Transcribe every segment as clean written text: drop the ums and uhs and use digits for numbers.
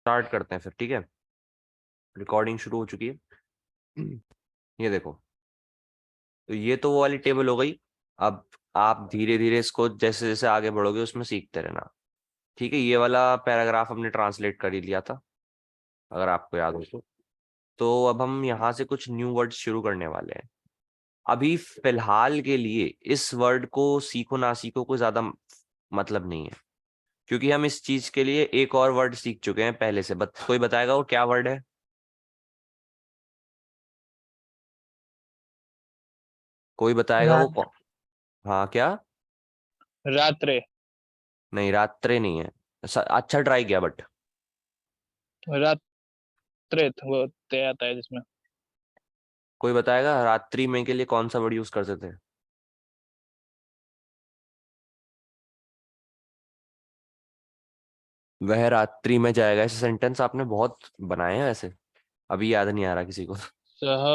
Start करते हैं फिर, ठीक है। रिकॉर्डिंग शुरू हो चुकी है। ये देखो, तो ये तो वो वाली टेबल हो गई। अब आप धीरे धीरे इसको जैसे जैसे आगे बढ़ोगे उसमें सीखते रहना, ठीक है। ये वाला पैराग्राफ हमने ट्रांसलेट कर ही लिया था, अगर आपको याद हो तो अब हम यहाँ से कुछ न्यू वर्ड शुरू करने वाले हैं। अभी फिलहाल के लिए इस वर्ड को सीखो ना सीखो कोई ज्यादा मतलब नहीं है, क्योंकि हम इस चीज के लिए एक और वर्ड सीख चुके हैं पहले से। कोई बताएगा वो क्या वर्ड है? कोई बताएगा वो रात कौन? हाँ, क्या? रात्रे। नहीं, रात्रे नहीं है। अच्छा ट्राई किया, बट रात्रे वो ते आता है जिसमें। कोई बताएगा रात्रि में के लिए कौन सा वर्ड यूज कर सकते हैं? वह रात्रि में जाएगा। ऐसे सेंटेंस आपने बहुत बनाए हैं वैसे, अभी याद नहीं आ रहा किसी को। सह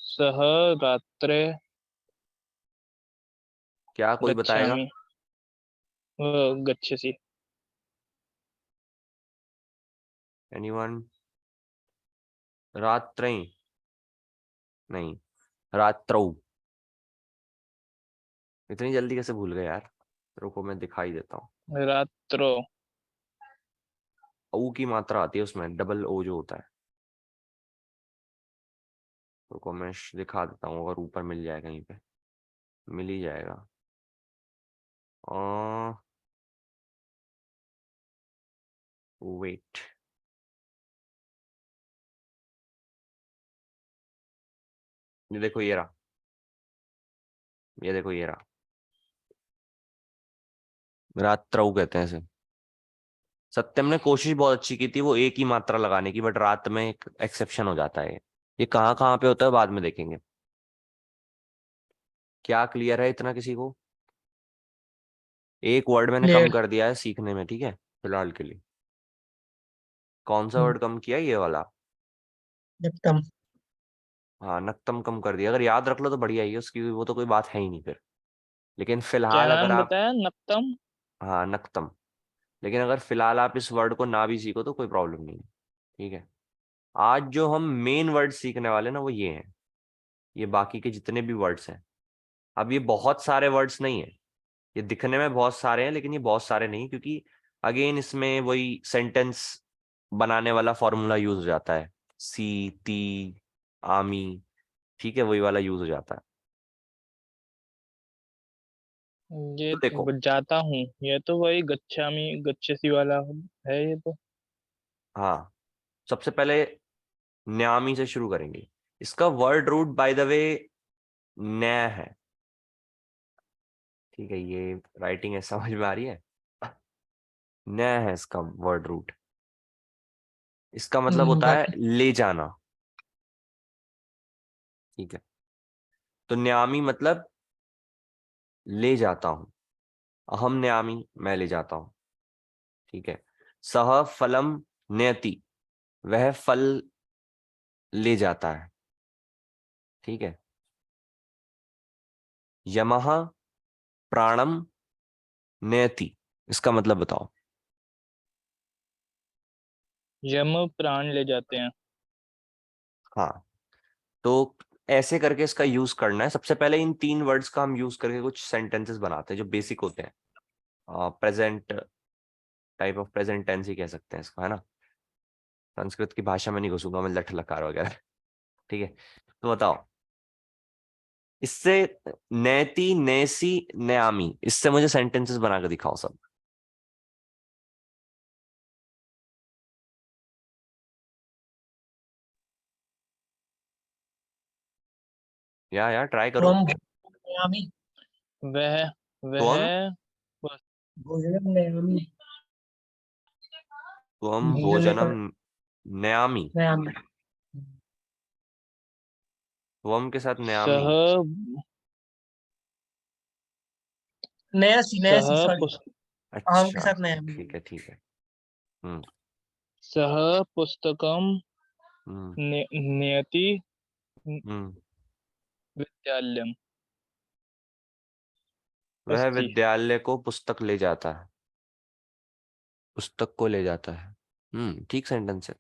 सह रात्रे क्या कोई बताएगा? गच्छामि। वो गच्छसि। एनीवन? रात्रि नहीं, रात्रौ। इतनी जल्दी कैसे भूल गए यार? रुको मैं दिखाई देता हूँ। रात्रो। ओ की मात्रा आती है उसमें, डबल ओ जो होता है। रुको मैं दिखा देता हूँ, अगर ऊपर मिल जाए कहीं पे, मिल ही जाएगा। वेट, ये देखो ये रहा, ये देखो ये रहा। रात्रौ कहते हैं इसे। सत्यम ने कोशिश बहुत अच्छी की थी वो एक ही मात्रा लगाने की, बट रात में एक एक्सेप्शन हो जाता है। ये कहाँ कहाँ पे होता है बाद में देखेंगे। क्या क्लियर है इतना किसी को? एक वर्ड मैंने कम क्लियर। कर दिया है सीखने में, ठीक है, फिलहाल के लिए। कौन सा वर्ड कम किया? ये वाला। नक्तम। हाँ, नक्तम कम कर दिया। अगर याद रख लो तो बढ़िया ही है, उसकी वो तो कोई बात है ही नहीं फिर। लेकिन क्या फिलहाल अगर नाम आप, बताया? नक्तम। हाँ नक्तम, लेकिन अगर फिलहाल आप इस वर्ड को ना भी सीखो तो कोई प्रॉब्लम नहीं है, ठीक है। आज जो हम मेन वर्ड सीखने वाले ना वो ये हैं। ये बाकी के जितने भी वर्ड्स हैं, अब ये बहुत सारे वर्ड्स नहीं है। ये दिखने में बहुत सारे हैं लेकिन ये बहुत सारे नहीं, क्योंकि अगेन इसमें वही सेंटेंस बनाने वाला फॉर्मूला यूज हो जाता है। सी, ती, आमी, ठीक है, वही वाला यूज हो जाता है। ये तो देखो, जाता हूँ, ये तो वही गच्छामि गच्छसि वाला है ये तो। हाँ, सबसे पहले न्यामी से शुरू करेंगे। इसका word root by the way न्या है, ठीक है। ये राइटिंग है, समझ में आ रही है? न्या है इसका वर्ड रूट। इसका मतलब होता है बाकी ले जाना, ठीक है। तो न्यामी मतलब ले जाता हूं। अहम न्यामी, मैं ले जाता हूं, ठीक है। सह फलम नयति, वह फल ले जाता है, ठीक है। यमः प्राणम नयति, इसका मतलब बताओ। यम प्राण ले जाते हैं। हाँ, तो ऐसे करके इसका यूज करना है। सबसे पहले इन तीन वर्ड्स का हम यूज करके कुछ सेंटेंसेस बनाते हैं जो बेसिक होते हैं। Present type of present tense ही कह सकते हैं इसको, है ना। संस्कृत की भाषा में नहीं घुसूंगा मैं, लठ लकार वगैरह। ठीक है, तो बताओ इससे, नैति, नैसी, न्यामी, इससे मुझे सेंटेंसेस बना के दिखाओ सब। यार ट्राई करो। त्वम नयामि। वह तो वह हम भोजनम नयामि। तो हम भोजन में भोजनम न्यामी। नयामि। तो हम के साथ न्यामी। सह नयासी सह नयासी सॉरी। पुस, अहम के अच्छा, साथ नयामि। ठीक है ठीक है। हम्म। सह पुस्तकम हम्म। नियति हम्म। विद्यालयम वह अस्ति। विद्यालय को पुस्तक ले जाता है, पुस्तक को ले जाता है। ठीक सेंटेंस है।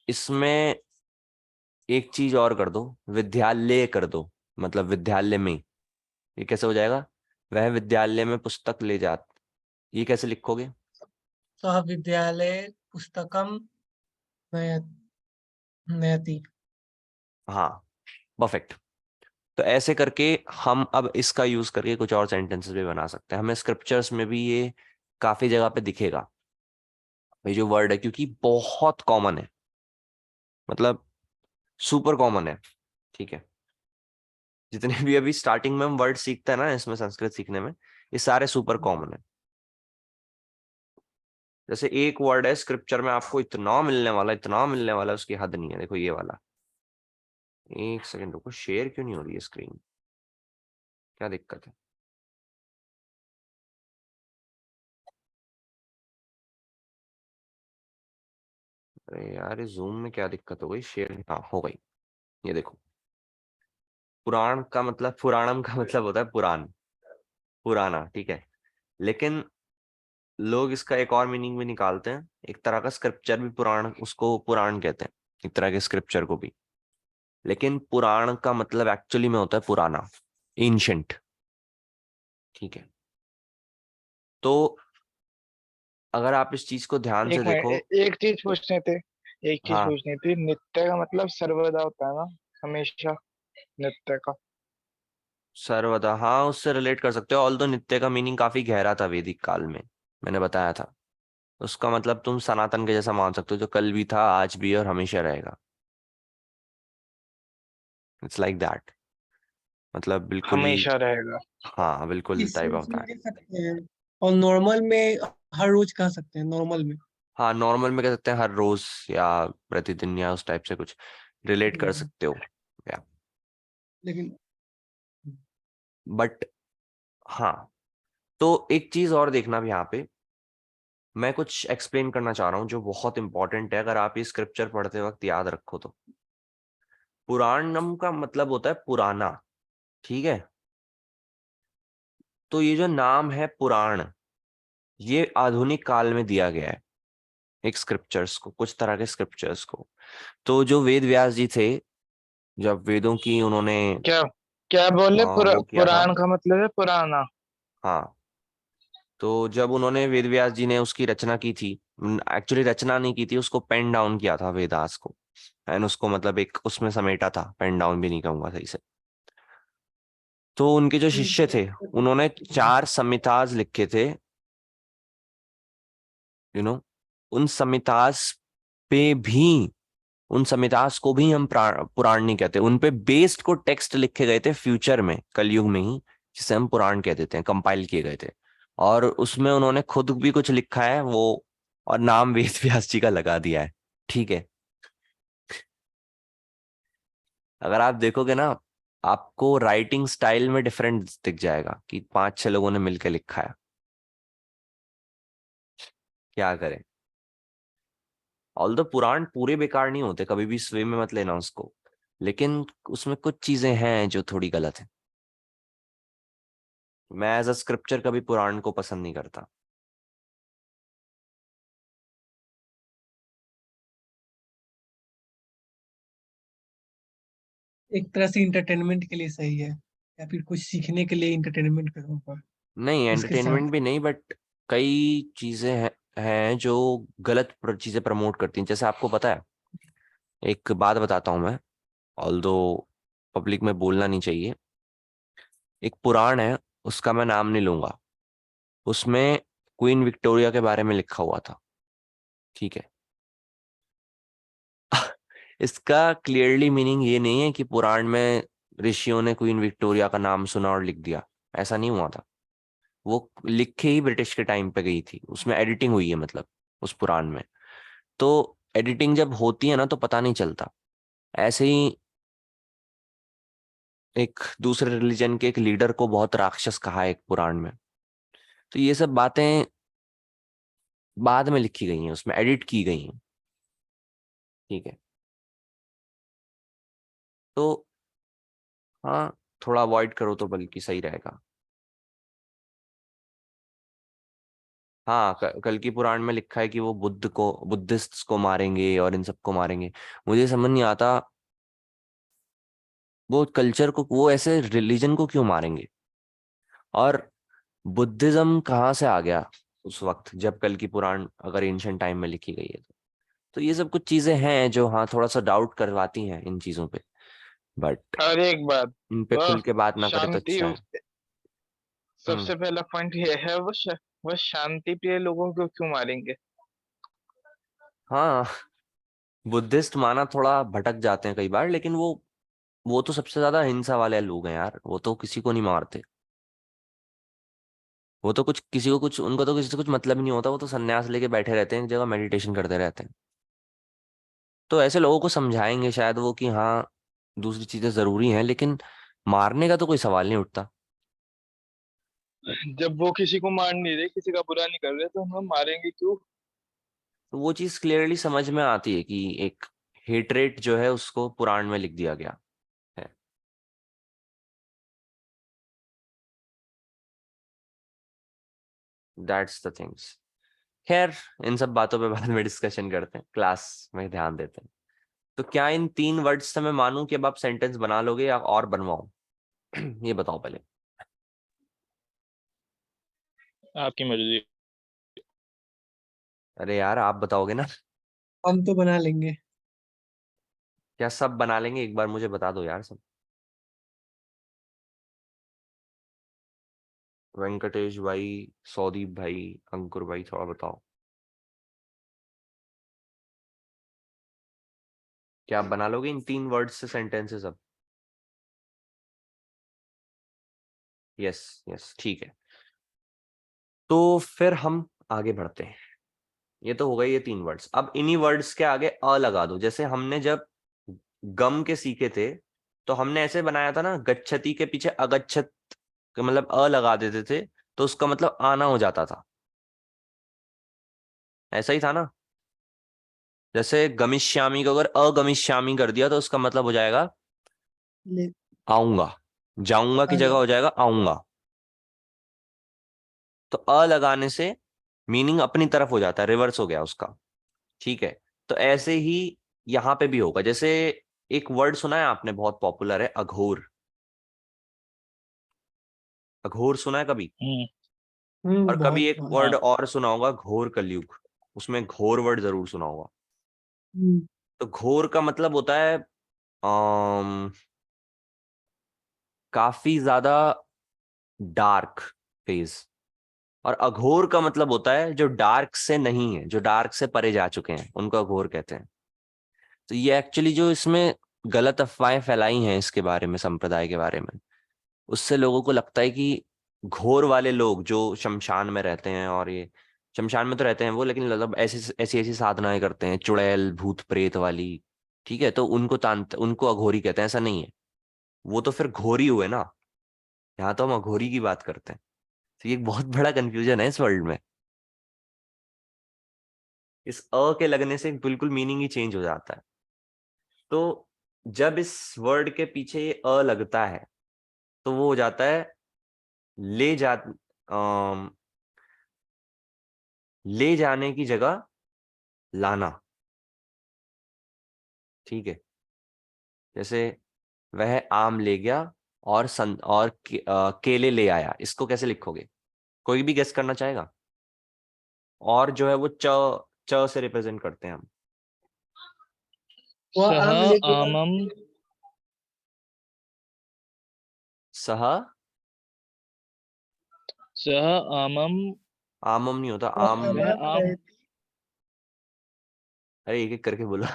इसमें एक चीज और कर दो, विद्यालय कर दो, मतलब विद्यालय में। ये कैसे हो जाएगा? वह विद्यालय में पुस्तक ले जात, ये कैसे लिखोगे? सः विद्यालये पुस्तकं नय नयति। हाँ, परफेक्ट। तो ऐसे करके हम अब इसका यूज करके कुछ और सेंटेंसेस भी बना सकते हैं। हमें स्क्रिप्चर्स में भी ये काफी जगह पे दिखेगा ये जो वर्ड है, क्योंकि बहुत कॉमन है, मतलब सुपर कॉमन है। ठीक है, जितने भी अभी स्टार्टिंग में हम वर्ड सीखते हैं ना इसमें, संस्कृत सीखने में, ये सारे सुपर कॉमन है। जैसे एक वर्ड है स्क्रिप्चर में आपको इतना मिलने वाला, इतना मिलने वाला, उसकी हद नहीं है। देखो ये वाला, एक सेकंड रुको, शेयर क्यों नहीं हो रही है स्क्रीन? क्या दिक्कत है? अरे यार, ये जूम में क्या दिक्कत हो गई? शेयर, हाँ हो गई। ये देखो, पुराण का मतलब, पुराणम का मतलब होता है पुराण, पुराना, ठीक है। लेकिन लोग इसका एक और मीनिंग भी निकालते हैं, एक तरह का स्क्रिप्चर भी पुराण, उसको पुराण कहते हैं, एक तरह के स्क्रिप्चर को भी। लेकिन पुराण का मतलब एक्चुअली में होता है पुराना, एंशंट। ठीक है, तो अगर आप इस चीज को ध्यान से एक मिनट, देखो। एक चीज पूछनी थी। एक चीज हाँ, पूछनी थी, नित्य का मतलब सर्वदा होता है ना, हमेशा, नित्य का। सर्वदा, हाँ उससे रिलेट कर सकते हो। ऑल दो नित्य का मीनिंग काफी गहरा था वैदिक काल में, मैंने बताया था। उसका मतलब तुम सनातन के जैसा मान सकते हो, जो कल भी था, आज भी है और हमेशा रहेगा। इट्स लाइक दैट, मतलब बिल्कुल ही। हमेशा रहेगा। हाँ बिल्कुल, इस टाइप सेंस ऑफ में दैट। कह सकते हैं। और नॉर्मल में हर रोज कह सकते हैं, नॉर्मल में। हाँ, नॉर्मल में कह सकते हैं हर रोज, या प्रतिदिन, या उस टाइप से कुछ रिलेट कर हम्म, सकते हो, या। लेकिन बट हाँ, तो एक चीज और देखना भी यहाँ पे, मैं कुछ एक्सप्लेन करना चाह रहा हूँ जो बहुत इंपॉर्टेंट है, अगर आप ये स्क्रिप्चर पढ़ते वक्त याद रखो तो। पुराणम का मतलब होता है पुराना, ठीक है। तो ये जो नाम है पुराण, ये आधुनिक काल में दिया गया है एक स्क्रिप्चर्स को, कुछ तरह के स्क्रिप्चर्स को। तो जो वेद व्यास जी थे, जब वेदों की उन्होंने क्या क्या बोले, वो किया था। पुराण का मतलब है पुराना। हाँ, तो जब उन्होंने वेद व्यास जी ने उसकी रचना की थी, एक्चुअली रचना नहीं की थी, उसको पेन डाउन किया था वेदास को, एंड उसको मतलब एक उसमें समेटा था, पेन डाउन भी नहीं कहूंगा सही से। तो उनके जो शिष्य थे, उन्होंने 4 संहिताज लिखे थे, उन संहिताज पे भी, उन संहितास को भी हम पुराण नहीं कहते, उन पे बेस्ड को टेक्स्ट लिखे गए थे फ्यूचर में, कलयुग में ही, जिसे हम पुराण कह देते हैं, कंपाइल किए गए थे। और उसमें उन्होंने खुद भी कुछ लिखा है वो, और नाम वेद व्यास जी का लगा दिया है। ठीक है, अगर आप देखोगे ना, आपको राइटिंग स्टाइल में डिफरेंस दिख जाएगा कि 5-6 लोगों ने मिलकर लिखा है। क्या करें? ऑल्दो पुराण पूरे बेकार नहीं होते, कभी भी स्वे में मत लेना उसको, लेकिन उसमें कुछ चीजें हैं जो थोड़ी गलत है। मैं एज अ स्क्रिप्चर कभी पुराण को पसंद नहीं करता। एक तरह से इंटरटेनमेंट के लिए सही है, या फिर कुछ सीखने के लिए इंटरटेनमेंट करूँ पर नहीं, उसके साथ। एंटरटेनमेंट भी नहीं, बट कई चीजें हैं जो गलत चीजें प्रमोट करती हैं। जैसे आपको पता है, एक बात बताता हूँ मैं, ऑल्दो पब्लिक में बोलना नहीं चाहिए। एक पुराण है, उसका मैं नाम नहीं लूंगा, उसमें क्वीन विक्टोरिया के बारे में लिखा हुआ था, ठीक है। इसका क्लियरली मीनिंग ये नहीं है कि पुराण में ऋषियों ने क्वीन विक्टोरिया का नाम सुना और लिख दिया, ऐसा नहीं हुआ था। वो लिखे ही ब्रिटिश के टाइम पे गई थी, उसमें एडिटिंग हुई है, मतलब उस पुराण में। तो एडिटिंग जब होती है ना तो पता नहीं चलता। ऐसे ही एक दूसरे रिलीजन के एक लीडर को बहुत राक्षस कहा है एक पुराण में। तो ये सब बातें बाद में लिखी गई हैं, उसमें एडिट की गई हैं, ठीक है। तो हाँ, थोड़ा अवॉइड करो तो बल्कि सही रहेगा। हाँ, कल की पुराण में लिखा है कि वो बुद्धिस्ट को मारेंगे और इन सबको मारेंगे। मुझे समझ नहीं आता वो कल्चर को, वो ऐसे रिलीजन को क्यों मारेंगे। और बुद्धिज्म कहाँ से आ गया उस वक्त, जब कल की पुराण अगर एंशियंट टाइम में लिखी गई है तो ये सब कुछ चीजें हैं जो हाँ थोड़ा सा डाउट करवाती हैं इन चीजों पे। बट और एक बात, इन पे वह खुल के बात ना करे तो शांति, अच्छा है। हम्म। सबसे पहला पॉइंट ये है, वह शांति प्रिय लोगों को क्यों मारेंगे? हाँ, बुद्धिस्ट माना थोड़ा भटक जाते हैं कई बार, लेकिन वो तो सबसे ज्यादा हिंसा वाले लोग हैं यार, वो तो किसी को नहीं मारते। वो तो कुछ किसी को कुछ, उनको तो किसी से कुछ मतलब ही नहीं होता, वो तो संन्यास लेके बैठे रहते हैं एक जगह, मेडिटेशन करते रहते हैं। तो ऐसे लोगों को समझाएंगे शायद वो कि हाँ दूसरी चीजें जरूरी हैं, लेकिन मारने का तो कोई सवाल नहीं उठता। जब वो किसी को मार नहीं रहे, किसी का बुरा नहीं कर रहे, तो हम मारेंगे क्यों? तो वो चीज क्लियरली समझ में आती है कि एक हेट्रेट जो है उसको पुराण में लिख दिया गया है। That's the things. खैर, इन सब बातों पे बाद में डिस्कशन करते हैं, क्लास में ध्यान देते हैं। तो क्या इन 3 वर्ड्स से मैं मानूं कि अब आप सेंटेंस बना लोगे या और बनवाऊं? ये बताओ पहले। आपकी मर्जी। अरे यार, आप बताओगे ना। हम तो बना लेंगे। क्या सब बना लेंगे? एक बार मुझे बता दो यार सब। वेंकटेश भाई, सौदीप भाई, अंकुर भाई, थोड़ा बताओ। क्या आप बना लोगे इन 3 वर्ड्स से सेंटेंसेस अब? यस, यस, ठीक है। तो फिर हम आगे बढ़ते हैं। ये तो हो गई ये 3 वर्ड्स। अब इन्हीं वर्ड्स के आगे अ लगा दो। जैसे हमने जब गम के सीखे थे तो हमने ऐसे बनाया था ना, गच्छति के पीछे अगच्छत मतलब अ लगा देते थे, तो उसका मतलब आना हो जाता था। ऐसा ही था ना। जैसे गमिष्यामी को अगर अगमिष्यामी कर दिया तो उसका मतलब हो जाएगा ले आऊंगा। जाऊंगा की आ जगह जाओ। हो जाएगा आऊंगा। तो अ लगाने से मीनिंग अपनी तरफ हो जाता है, रिवर्स हो गया उसका। ठीक है। तो ऐसे ही यहां पे भी होगा। जैसे एक वर्ड सुना है आपने, बहुत पॉपुलर है, अघोर। अघोर सुना है कभी? और कभी बहुत एक बहुत। वर्ड हाँ। और सुना होगा, घोर कलयुग। उसमें घोर वर्ड जरूर सुना होगा। हम्म, तो घोर का मतलब होता है काफी ज्यादा डार्क फेज। और अघोर का मतलब होता है जो डार्क से नहीं है, जो डार्क से परे जा चुके हैं, उनको अघोर कहते हैं। तो ये एक्चुअली जो इसमें गलत अफवाहें फैलाई हैं इसके बारे में, संप्रदाय के बारे में, उससे लोगों को लगता है कि घोर वाले लोग जो शमशान में रहते हैं, और ये शमशान में तो रहते हैं वो, लेकिन मतलब ऐसी ऐसी ऐसी साधनाएं करते हैं, चुड़ैल भूत प्रेत वाली। ठीक है, तो उनको अघोरी कहते हैं। ऐसा नहीं है, वो तो फिर घोरी हुए ना। यहाँ तो हम अघोरी की बात करते हैं। तो ये एक बहुत बड़ा कंफ्यूजन है इस वर्ल्ड में। इस अ के लगने से बिल्कुल मीनिंग ही चेंज हो जाता है। तो जब इस वर्ड के पीछे ये अ लगता है तो वो हो जाता है ले जा अम, ले जाने की जगह लाना। ठीक है। जैसे वह आम ले गया और केले ले आया, इसको कैसे लिखोगे? कोई भी गेस करना चाहेगा? और जो है वो च से रिप्रेजेंट करते हैं हम। वो सह आम लेके आया। आमम, सह सह आमम, आमम नहीं होता, वो आम में। वह आम आम। रहे थे। अरे एक एक करके बोलो।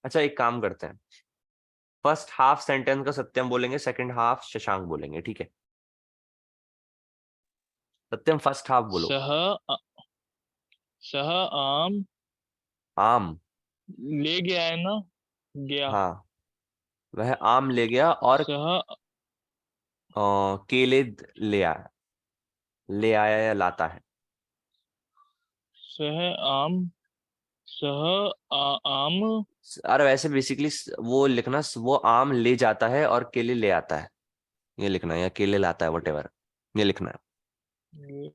अच्छा, एक काम करते हैं। फर्स्ट हाफ सेंटेंस का सत्यम बोलेंगे, सेकंड हाफ शशांक बोलेंगे, ठीक है? सत्यम फर्स्ट हाफ बोलो। सह सह आम आम। ले गया है ना, गया। हाँ, वह आम ले गया और सह केले ले आया। ले आया या लाता है। सह आम, सह आम। अरे वैसे बेसिकली वो लिखना, वो आम ले जाता है और केले ले आता है, ये लिखना है, या केले लाता है, वटेवर, ये लिखना है। ले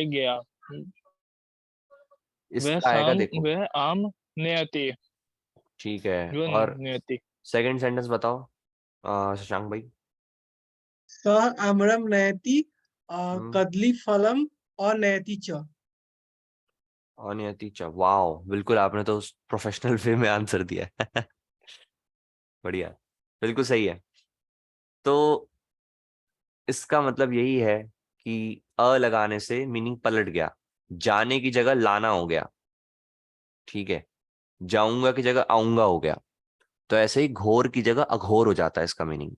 गया। इसका आएगा देखो। वह आम नयति। ठीक है, जो और नयति। सेकंड सेंटेंस बताओ शशांक भाई। सह आम्रम नयति हम्म, कदली फलम अनयति च। अनियति च, वाओ, बिल्कुल आपने तो प्रोफेशनल वे में आंसर दिया है। बढ़िया, बिल्कुल सही है। तो इसका मतलब यही है कि अ लगाने से मीनिंग पलट गया, जाने की जगह लाना हो गया। ठीक है, जाऊंगा की जगह आऊंगा हो गया। तो ऐसे ही घोर की जगह अघोर हो जाता है इसका मीनिंग।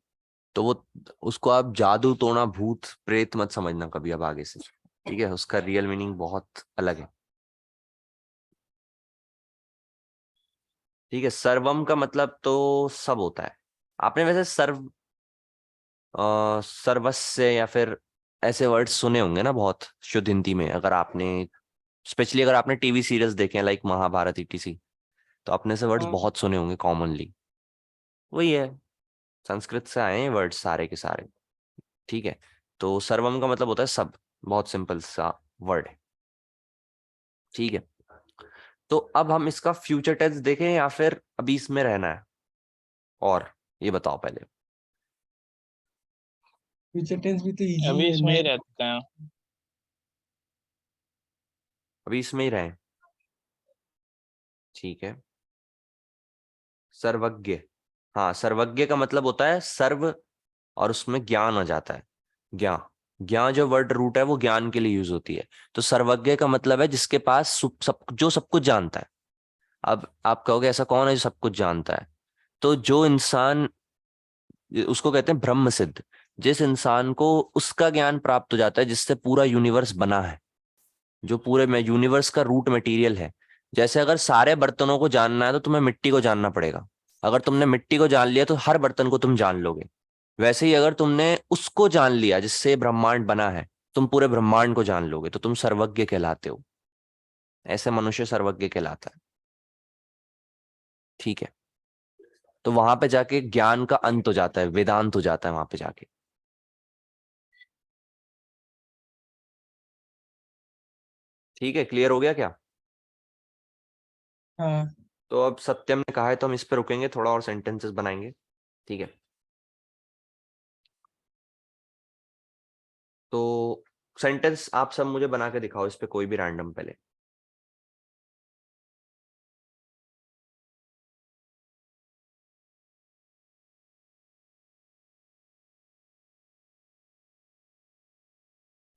तो वो, उसको आप जादू टोना भूत प्रेत मत समझना कभी अब आगे से। ठीक है, उसका रियल मीनिंग बहुत अलग है। ठीक है, सर्वम का मतलब तो सब होता है। आपने वैसे सर्वस्व या फिर ऐसे वर्ड सुने होंगे ना बहुत शुद्ध हिंदी में, अगर आपने, स्पेशली अगर आपने टीवी सीरियल्स देखे हैं लाइक महाभारत ईटीसी, तो आपने से वर्ड्स हाँ बहुत सुने होंगे कॉमनली। वही है, संस्कृत से आए हैं वर्ड्स सारे के सारे। ठीक है, तो सर्वम का मतलब होता है सब। बहुत सिंपल सा वर्ड है। ठीक है, तो अब हम इसका फ्यूचर टेंस देखें या फिर अभी इसमें रहना है, और ये बताओ पहले। फ्यूचर टेंस भी तो इजी अभी है इसमें ही नए। रहते हैं। अभी इसमें ही रहें। ठीक है, सर्वज्ञ। हाँ, सर्वज्ञ का मतलब होता है सर्व, और उसमें ज्ञान आ जाता है। ज्ञान, ज्ञान जो वर्ड रूट है वो ज्ञान के लिए यूज होती है। तो सर्वज्ञ का मतलब है जिसके पास सब, जो सब कुछ जानता है। अब आप कहोगे ऐसा कौन है जो सब कुछ जानता है? तो जो इंसान, उसको कहते हैं ब्रह्म सिद्ध। जिस इंसान को उसका ज्ञान प्राप्त हो जाता है जिससे पूरा यूनिवर्स बना है, जो पूरे में यूनिवर्स का रूट मटेरियल है। जैसे अगर सारे बर्तनों को जानना है तो तुम्हें मिट्टी को जानना पड़ेगा। अगर तुमने मिट्टी को जान लिया तो हर बर्तन को तुम जान लोगे। वैसे ही अगर तुमने उसको जान लिया जिससे ब्रह्मांड बना है, तुम पूरे ब्रह्मांड को जान लोगे, तो तुम सर्वज्ञ कहलाते हो। ऐसे मनुष्य सर्वज्ञ कहलाता है। ठीक है, तो वहां पे जाके ज्ञान का अंत हो जाता है, वेदांत हो जाता है वहां पे जाके। ठीक है, क्लियर हो गया क्या? हाँ तो अब सत्यम ने कहा है तो हम इस पे रुकेंगे, थोड़ा और सेंटेंसेस बनाएंगे। ठीक है, तो सेंटेंस आप सब मुझे बना के दिखाओ इस पे, कोई भी रैंडम पहले।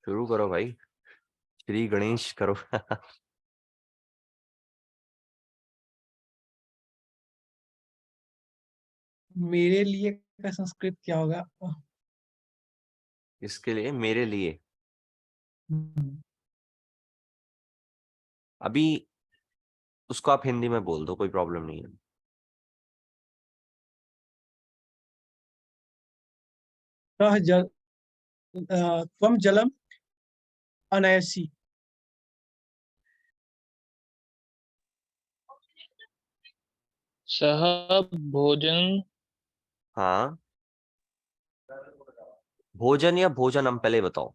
शुरू करो भाई, श्री गणेश करो। मेरे लिए का संस्कृत क्या होगा? इसके लिए, मेरे लिए। हम्म, अभी उसको आप हिंदी में बोल दो, कोई प्रॉब्लम नहीं है। सह जल त्वम जलम अनयसी। सह भोजन। हाँ, भोजन या भोजन, हम पहले बताओ।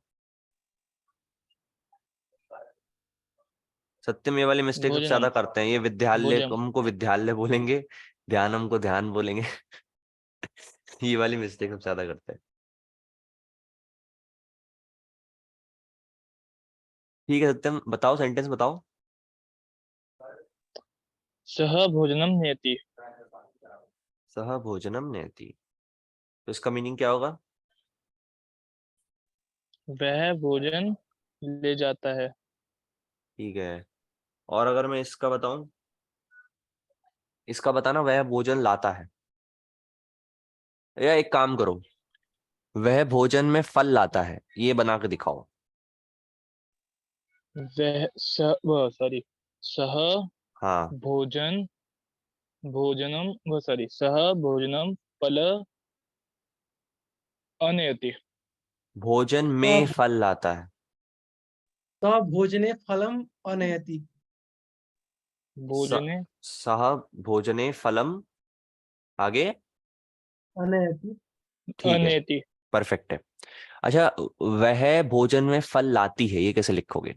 सत्यम ये वाली मिस्टेक सबसे ज्यादा भोजनम। करते हैं, ये विद्यालय भोजन। हमको विद्यालय बोलेंगे, ध्यानम को ध्यान बोलेंगे। ये वाली मिस्टेक सबसे ज्यादा करते हैं। ठीक है सत्यम, बताओ सेंटेंस बताओ। सह भोजनम नयति। सह भोजनम नेति, तो इसका मीनिंग क्या होगा? वह भोजन ले जाता है। ठीक है, और अगर मैं इसका बताऊं, इसका बताना वह भोजन लाता है। या एक काम करो, वह भोजन में फल लाता है, ये बना के दिखाओ। वह सॉरी। सह हाँ, भोजन भोजनम वो सॉरी सह भोजनम फल अनयति। सह भोजन में फल लाता है। सह भोजने फलम अनयति। स, भोजने सह भोजने फलम, आगे। अनयति। ठीक है, अनयति। परफेक्ट है। अच्छा, वह भोजन में फल लाती है, ये कैसे लिखोगे?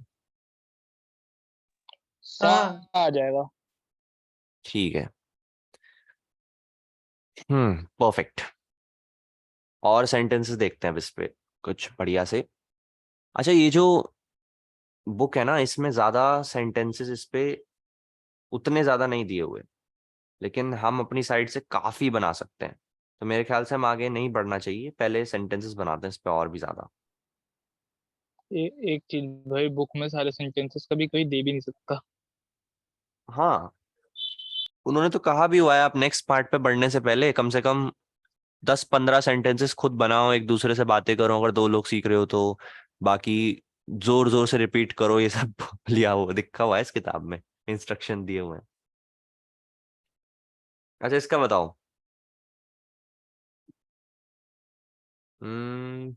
सा हाँ। आ जाएगा। ठीक है। परफेक्ट। और सेंटेंसेस देखते हैं अब इस पे, कुछ बढ़िया से। अच्छा, ये जो बुक है ना, इसमें ज्यादा सेंटेंसेस इस पे उतने ज्यादा नहीं दिए हुए, लेकिन हम अपनी साइड से काफी बना सकते हैं। तो मेरे ख्याल से हम आगे नहीं बढ़ना चाहिए, पहले सेंटेंसेस बनाते हैं इस पे और भी ज्यादा। एक चीज भाई, बुक में सारे सेंटेंसेस कभी कोई दे भी नहीं सकता। हाँ, उन्होंने तो कहा भी हुआ है, आप नेक्स्ट पार्ट पे बढ़ने से कम 10-15 सेंटेंसेस खुद बनाओ, एक दूसरे से बातें करो, अगर दो लोग सीख रहे हो तो। बाकी जोर जोर से रिपीट करो, ये सब लिया हुआ दिखा हुआ है इस किताब में, इंस्ट्रक्शन दिए हुए हैं। अच्छा, इसका बताओ। हम्म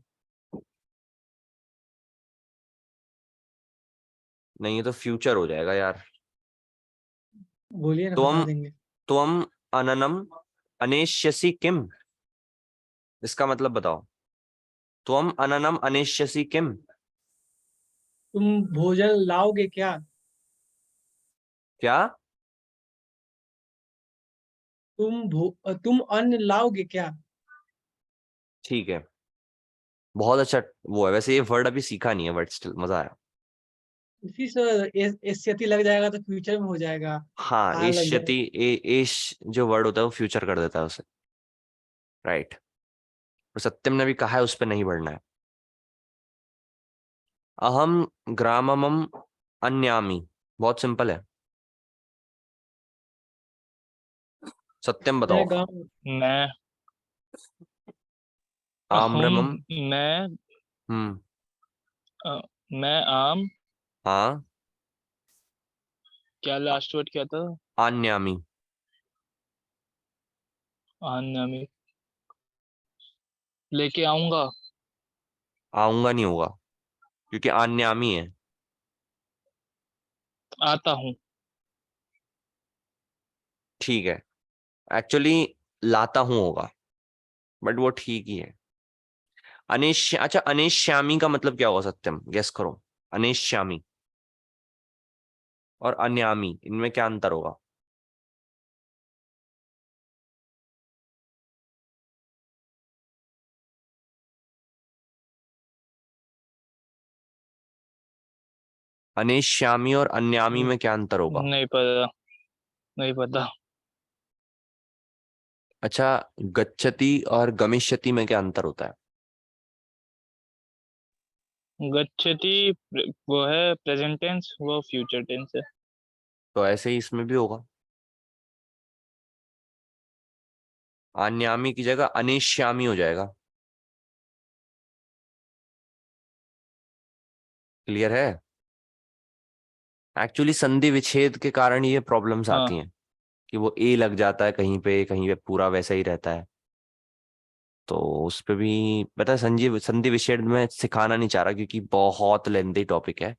नहीं, ये तो फ्यूचर हो जाएगा यार। बोलिए ना, बता त्वम देंगे। त्वम अननम अनेष्यसि किम, इसका मतलब बताओ। त्वम अननम अनेष्यसि किम। तुम भोजन लाओगे क्या? क्या? तुम अन्न लाओगे क्या? ठीक है, बहुत अच्छा। वो है वैसे, ये वर्ड अभी सीखा नहीं है, बट स्टिल मजा आया। इसी से एस्यति लग जाएगा तो फ्यूचर में हो जाएगा। हाँ, आ लग एष्यति, जाएगा। एश जो वर्ड होता है वो फ्यूचर कर देता है उसे। राइट। और सत्यम ने भी कहा है उस पर नहीं बढ़ना है। अहम ग्राममम अन्यामी, बहुत सिंपल है। सत्यम बताओ। मैं गाँव। मैं हम आम्रमम। मैं हम्म। अ, मैं आम। हाँ। क्या लास्ट वर्ड क्या था? आन्यामी। आना में लेके आऊंगा। आऊंगा नहीं होगा, क्योंकि आन्यामी है। आता हूँ। ठीक है, एक्चुअली लाता हूं होगा, बट वो ठीक ही है। अच्छा, अनेश्यामी का मतलब क्या होगा सत्यम, गेस करो। अनेश्यामी और अन्यामी, इनमें क्या अंतर होगा? अनेश्यामी और अन्यामी में क्या अंतर होगा? नहीं पता, नहीं पता। अच्छा, गच्छति और गमिष्यति में क्या अंतर होता है? गच्छति वो है प्रेजेंट टेंस, वो फ्यूचर टेंस है। तो ऐसे ही इसमें भी होगा, अन्यामी की जगह अनेश्यामी हो जाएगा। क्लियर है? एक्चुअली संधि विच्छेद के कारण ये प्रॉब्लम्स हाँ। आती हैं, कि वो ए लग जाता है कहीं पे पूरा वैसा ही रहता है। तो उस पे भी पता है, संजीव संधि विच्छेद में सिखाना नहीं चाह रहा, क्योंकि बहुत लेंथी टॉपिक है।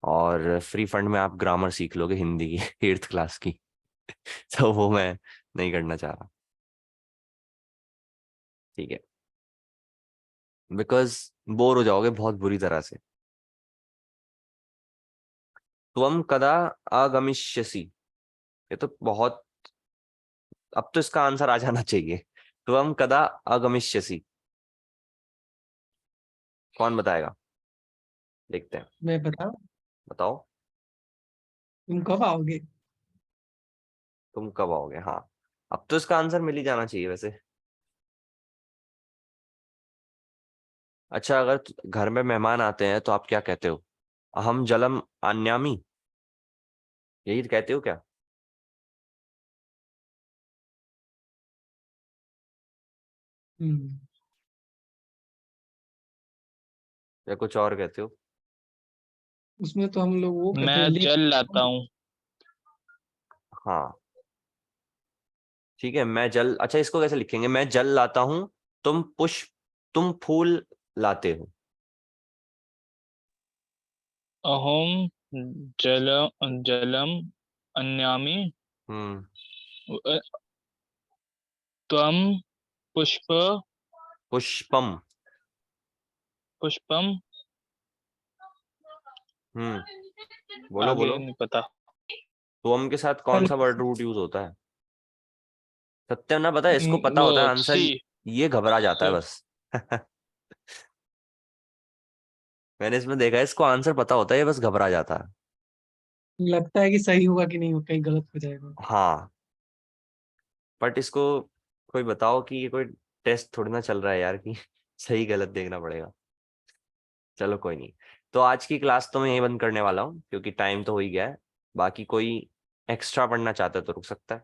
और फ्री फंड में आप ग्रामर सीख लोगे हिंदी की 8th क्लास की। तो वो मैं नहीं करना चाह रहा। ठीक है, बिकॉज बोर हो जाओगे बहुत बुरी तरह से। त्वम कदा आगमिष्यसि, ये तो बहुत, अब तो इसका आंसर आ जाना चाहिए। त्वम कदा आगमिष्यसि, कौन बताएगा? देखते हैं। मैं बताऊं? बताओ। तुम कब आओगे? तुम कब आओगे, हाँ। अब तो इसका आंसर मिल ही जाना चाहिए वैसे। अच्छा, अगर घर में मेहमान आते हैं तो आप क्या कहते हो? अहम जलम आन्यामी, यही कहते हो क्या? हम्म। या कुछ और कहते हो? उसमें तो हम लोग वो कहते हैं, मैं जल लाता हूँ। हाँ, ठीक है। मैं जल, अच्छा इसको कैसे लिखेंगे? मैं जल लाता हूँ, तुम पुष्प, तुम फूल लाते हो। अहम जल जलम अन्यामी। हम्म। अ, त्वम पुष्प पुष्पम। पुष्पम। बोलो आगे बोलो। नहीं पता। तुम के साथ कौन सा वर्ड रूट यूज होता है? सत्यम ना पता है, इसको पता वो होता है आंसर। सी। ये घबरा जाता है सी। बस। मैंने इसमें देखा है, इसको आंसर पता होता है, ये बस घबरा जाता है। लगता है कि सही होगा कि नहीं, कहीं गलत हो जाएगा। हाँ, बट इसको कोई बताओ कि ये कोई टेस्ट थोड़ी ना चल रहा है यार कि सही गलत देखना पड़ेगा। चलो कोई नहीं। तो आज की क्लास तो मैं यही बंद करने वाला हूँ क्योंकि टाइम तो हो ही गया है। बाकी कोई एक्स्ट्रा पढ़ना चाहता है तो रुक सकता है।